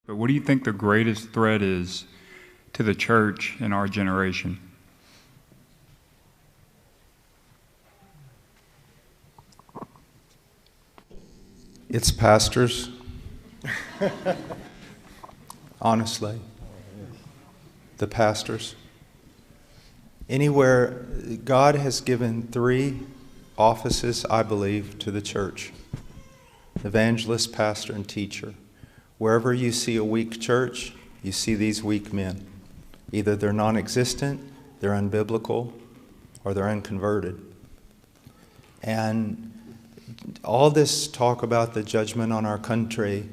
But what do you think the greatest threat is to the church in our generation? It's pastors. Honestly. The pastors. Anywhere, God has given 3 offices, I believe, to the church. Evangelist, pastor, and teacher. Wherever you see a weak church, you see these weak men. Either they're non-existent, they're unbiblical, or they're unconverted. And all this talk about the judgment on our country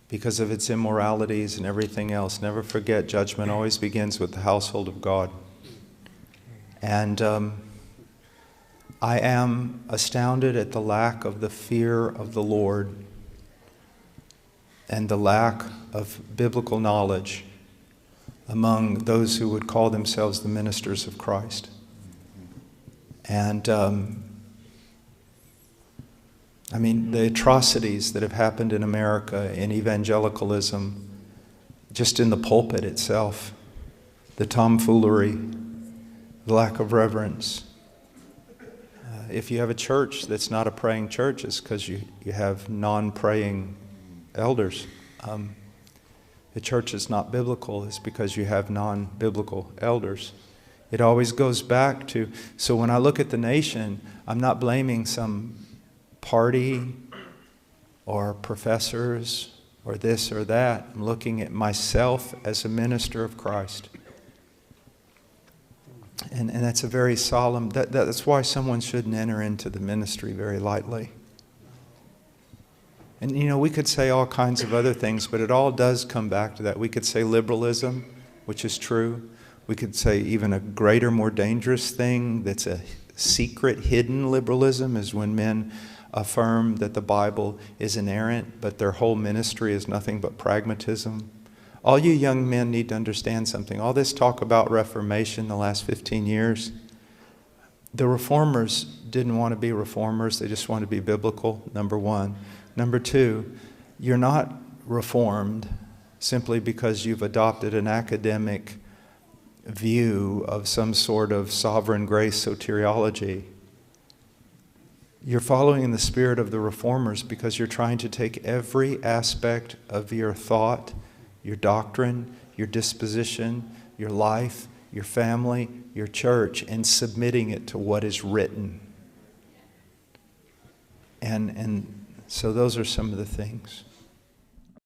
because of its immoralities and everything else, never forget, judgment always begins with the household of God. And I am astounded at the lack of the fear of the Lord and the lack of biblical knowledge among those who would call themselves the ministers of Christ. And I mean, the atrocities that have happened in America in evangelicalism, just in the pulpit itself, the tomfoolery, the lack of reverence. If you have a church that's not a praying church, it's because you have non-praying elders. The church is not biblical, it's because you have non-biblical elders. It always goes back to, so when I look at the nation, I'm not blaming some party or professors or this or that. I'm looking at myself as a minister of Christ. And that's a very solemn, that's why someone shouldn't enter into the ministry very lightly. And you know, we could say all kinds of other things, but it all does come back to that. We could say liberalism, which is true. We could say even a greater, more dangerous thing that's a secret, hidden liberalism is when men affirm that the Bible is inerrant, but their whole ministry is nothing but pragmatism. All you young men need to understand something. All this talk about Reformation the last 15 years, the reformers didn't want to be reformers. They just wanted to be biblical, number one. Number two, you're not reformed simply because you've adopted an academic view of some sort of sovereign grace soteriology. You're following in the spirit of the reformers because you're trying to take every aspect of your thought, your doctrine, your disposition, your life, your family, your church, and submitting it to what is written. And so those are some of the things.